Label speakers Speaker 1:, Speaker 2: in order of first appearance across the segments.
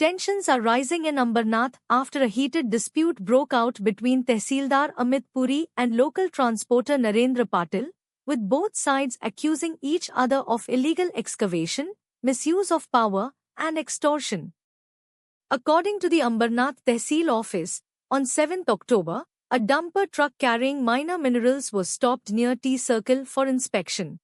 Speaker 1: Tensions are rising in Ambernath after a heated dispute broke out between Tehsildar Amit Puri and local transporter Narendra Patil, with both sides accusing each other of illegal excavation, misuse of power, and extortion. According to the Ambernath Tehsil office, on 7th October, a dumper truck carrying minor minerals was stopped near T Circle for inspection.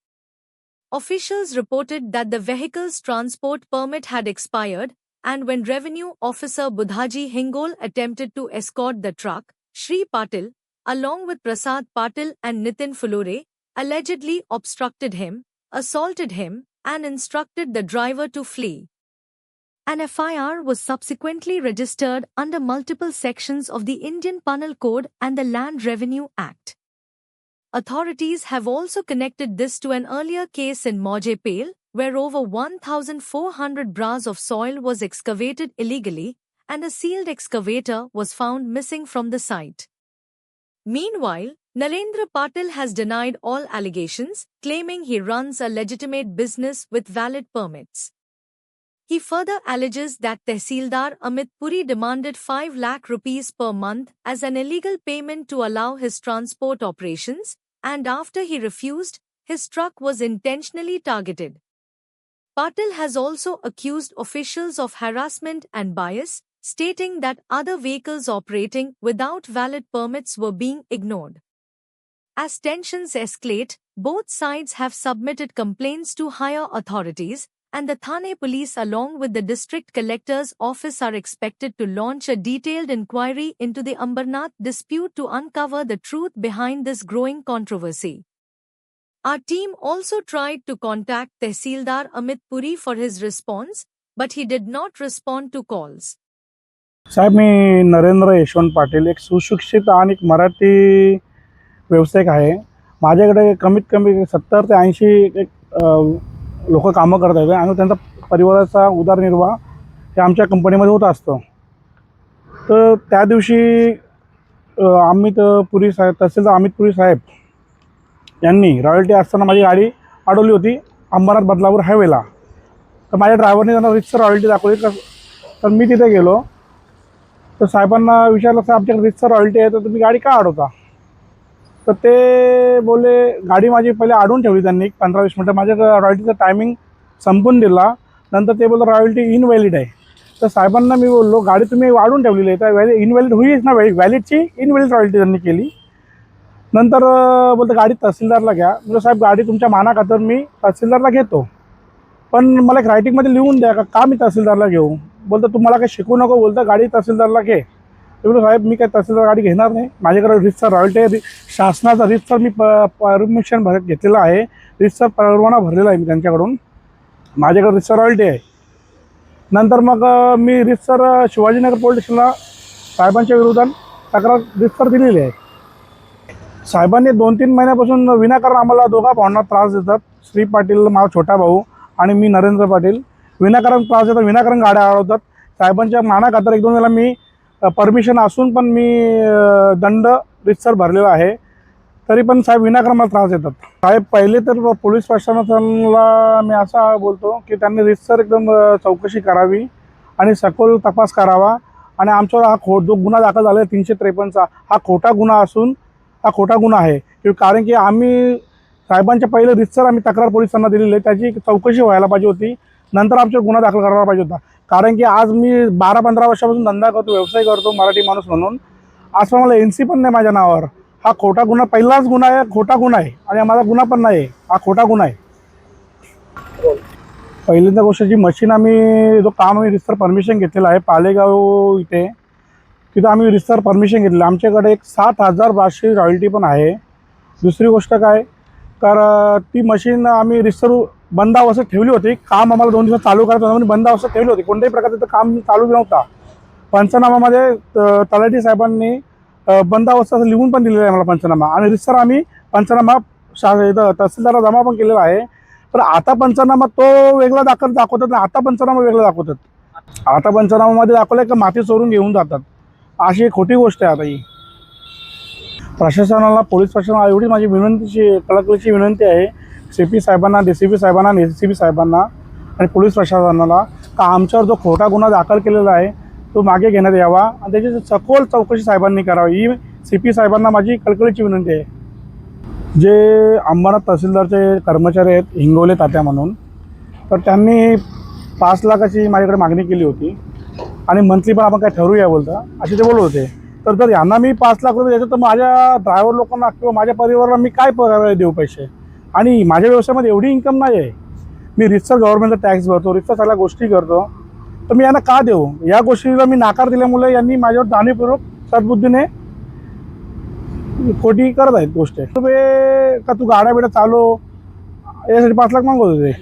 Speaker 1: Officials reported that the vehicle's transport permit had expired, and when Revenue Officer Budhaji Hingol attempted to escort the truck, Shri Patil, along with Prasad Patil and Nitin Fulore, allegedly obstructed him, assaulted him, and instructed the driver to flee. An FIR was subsequently registered under multiple sections of the Indian Penal Code and the Land Revenue Act. Authorities have also connected this to an earlier case in Mojepel, where over 1,400 bras of soil was excavated illegally, and a sealed excavator was found missing from the site. Meanwhile, Narendra Patil has denied all allegations, claiming he runs a legitimate business with valid permits. He further alleges that Tehsildar Amit Puri demanded 5 lakh rupees per month as an illegal payment to allow his transport operations, and after he refused, his truck was intentionally targeted. Patil has also accused officials of harassment and bias, stating that other vehicles operating without valid permits were being ignored. As tensions escalate, both sides have submitted complaints to higher authorities, and the Thane police along with the district collector's office are expected to launch a detailed inquiry into the Ambernath dispute to uncover the truth behind this growing controversy. Our team also tried to contact Tehsildar Amit Puri for his response, but he did not respond to calls.
Speaker 2: साहेब, मी नरेंद्र यशवंत पाटील, एक सुशिक्षित आणि एक मराठी व्यावसायिक आहे. माझ्याकडे कमीत कमी 70 ते 80 लोक कामं करत आहेत आणि त्यांचा परिवाराचा उदरनिर्वाह हे आमच्या कंपनीमध्ये होत असतो. तर त्या दिवशी अमित पुरी साहेब, तहसीलदार अमित पुरी साहेब यांनी रॉयल्टी असताना माझी गाडी अडवली होती अंबरनाथ बदलापूर हायवेला. तर माझ्या ड्रायव्हरने त्यांना रितसर रॉयल्टी दाखवली. तर मी तिथे गेलो तर साहेबांना विचारलं, साहेब आमच्याकडे रितसर रॉयल्टी आहे, तर तुम्ही गाडी का अडवता? तर ते बोलले, गाडी माझी पहिले अडवून ठेवली त्यांनी 15-20 मिनटं. माझ्या रॉयल्टीचा टायमिंग संपून दिला. नंतर ते बोललं रॉयल्टी इनव्हॅलिड आहे. तर साहेबांना मी बोललो, गाडी तुम्ही अडवून ठेवलेली आहे, तर इनव्हॅलिड होईच ना, व्हॅलिडची इनव्हॅलिड रॉयल्टी त्यांनी केली. नंतर बोलतं गाडी तहसीलदारला घ्या. म्हणजे साहेब गाडी तुमच्या मानाखातर मी तहसीलदारला घेतो, पण मला एक रायटिंगमध्ये लिहून द्या का मी तहसीलदारला घेऊ. बोलतं तुम्हाला काही शिकू नको, बोलतं गाडी तहसीलदारला घे. बोलतो साहेब मी काय तहसीलदार गाडी घेणार नाही, माझ्याकडे रितसर रॉयल्टी आहे, शासनाचा रितसर मी परमिशन घेतलेला आहे, रितसर परवाना भरलेला आहे मी त्यांच्याकडून, माझ्याकडे रितसर रॉयल्टी आहे. नंतर मग मी रितसर शिवाजीनगर पोलीस स्टेशनला साहेबांच्या विरोधात तक्रार रितसर दिलेली आहे. साहेबांनी 2-3 महिन्यापासून विनाकारण आम्हाला दोघा भावांना त्रास देतात. श्री पाटील माझा छोटा भाऊ आणि मी नरेंद्र पाटील विनाकारण त्रास देतात, विनाकारण गाड्या अडवतात. साहेबांच्या मानाखातर 1-2 वेळेला मी परमिशन असून पण मी दंड रितसर भरलेला आहे, तरी पण साहेब विनाकारण मला त्रास देतात. साहेब पहिले तर पोलीस प्रशासनाला मी असा बोलतो की त्यांनी रितसर एकदम चौकशी करावी आणि सखोल तपास करावा. आणि आमच्यावर हा जो गुन्हा दाखल झाला आहे 353चा, हा खोटा गुन्हा असून हा खोटा गुन्हा आहे. कारण की आम्ही साहेबांच्या पहिले रितसर आम्ही तक्रार पोलिसांना दिलेली आहे, त्याची चौकशी व्हायला पाहिजे होती, नंतर आमच्यावर गुन्हा दाखल करायला पाहिजे होता. कारण की आज मी 12-15 वर्षापासून धंदा करतो, व्यवसाय करतो मराठी माणूस म्हणून. आज पण मला NC पण नाही माझ्या नावावर. हा खोटा गुन्हा, पहिलाच गुन्हा आहे, खोटा गुन्हा आहे आणि माझा गुन्हा पण नाही, हा खोटा गुन्हा आहे. पहिल्यांदा गोष्ट जी मशीन आम्ही जो काम आम्ही रितसर परमिशन घेतलेलं आहे पालेगाव इथे, तिथं आम्ही रितसर परमिशन घेतलेलं. आमच्याकडे एक 7,000 ब्रासची रॉयल्टी पण आहे. दुसरी गोष्ट काय, तर ती मशीन आम्ही रितसर बंद अवस्थेत ठेवली होती. काम आम्हाला 2 दिवस चालू करायचं होतं म्हणून बंद अवस्थेत ठेवली होती, कोणत्याही प्रकारचं काम चालू नव्हता. पंचनामामध्ये तलाठी साहेबांनी बंद अवस्था असं लिहून पण दिलेलं आहे मला पंचनामा, आणि रितसर आम्ही पंचनामा तहसीलदारला जमा पण केलेला आहे. पण आता पंचनामा तो वेगळा दाखवतात आणि आता पंचनामा वेगळा दाखवतात. आता पंचनामामध्ये दाखवलं की माती चोरून घेऊन जातात, अशी खोटी गोष्ट आहे. आता ही प्रशासनाला, पोलीस प्रशासनाला एवढी माझी विनंतीची, कळकळीची विनंती आहे, CP साहेबांना, DCP साहेबांना, SCP साहेबांना आणि पोलीस प्रशासनाला का आमच्यावर जो खोटा गुन्हा दाखल केलेला आहे तो मागे घेण्यात यावा आणि त्याची सखोल चौकशी साहेबांनी करावी ही CP साहेबांना माझी कळकळीची विनंती आहे. जे अंबरनाथ तहसीलदारचे कर्मचारी आहेत हिंगोले तात्या म्हणून, तर त्यांनी 5 लाखाची माझ्याकडे मागणी केली होती आणि मंथली पण आपण काय ठरवूया बोलता असे ते बोलत होते. तर जर यांना मी 5 लाख रुपये द्यायचे तर माझ्या ड्रायव्हर लोकांना किंवा माझ्या परिवाराला मी काय पगार देऊ पैसे, आणि माझ्या व्यवसायामध्ये एवढी इन्कम नाही आहे. मी रितसर गव्हर्नमेंटचा टॅक्स भरतो, रितसर सगळ्या गोष्टी करतो, तर मी यांना का देऊ. या गोष्टीला मी नाकार दिल्यामुळे यांनी माझ्यावर जाणीवपूर्वक सद्बुद्धीने खोटी करत आहेत गोष्टी. रुपये का तू गाड्या बिड्या चालव यासाठी 5 लाख मागत होते.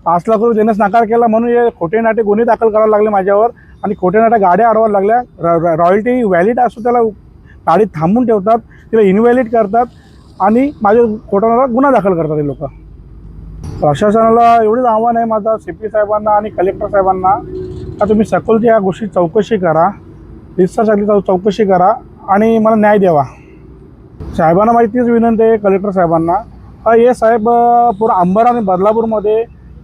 Speaker 2: 5 लाख रुपये देण्यास नकार केला म्हणून हे खोटे नाटे गुन्हे दाखल करायला लागले माझ्यावर आणि खोटे नाट्या गाड्या अडवायला लागल्या. रॉयल्टी व्हॅलिड असतो त्याला गाडी थांबून ठेवतात, तिला इनव्हॅलिड करतात आणि माझ्या खोटा गुन्हा दाखल करतात हे लोक. प्रशासनाला एवढंच आव्हान आहे माझा CP साहेबांना आणि कलेक्टर साहेबांना का तुम्ही सखोल या गोष्टी चौकशी करा, रितसरसाठी चौकशी करा आणि मला न्याय द्यावा. साहेबांना माझी तीच विनंती आहे कलेक्टर साहेबांना, हे साहेब पूर्ण अंबड आणि बदलापूरमध्ये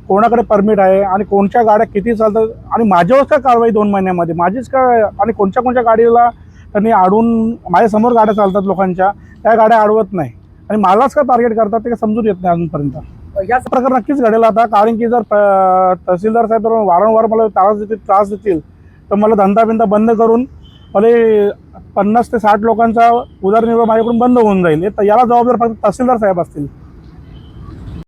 Speaker 2: कोणाकडे परमिट आहे आणि कोणत्या गाड्या किती चालतात आणि माझ्यावर काय कारवाई 2 महिन्यामध्ये माझीच काय, आणि कोणत्या गाडीला त्यांनी अडवून माझ्यासमोर गाड्या चालतात लोकांच्या त्या गाड्या अडवत नाही आणि मलाच का टार्गेट करतात ते समजून येत नाही अजूनपर्यंत. या प्रकार नक्कीच घडेल आता, कारण की जर तहसीलदार साहेब वारंवार मला त्रास देतील तर मला धंदा बंद करून मला 50 ते 60 लोकांचा उदरनिर्वाह माझ्याकडून बंद होऊन जाईल. याला जबाबदार फक्त तहसीलदार साहेब असतील.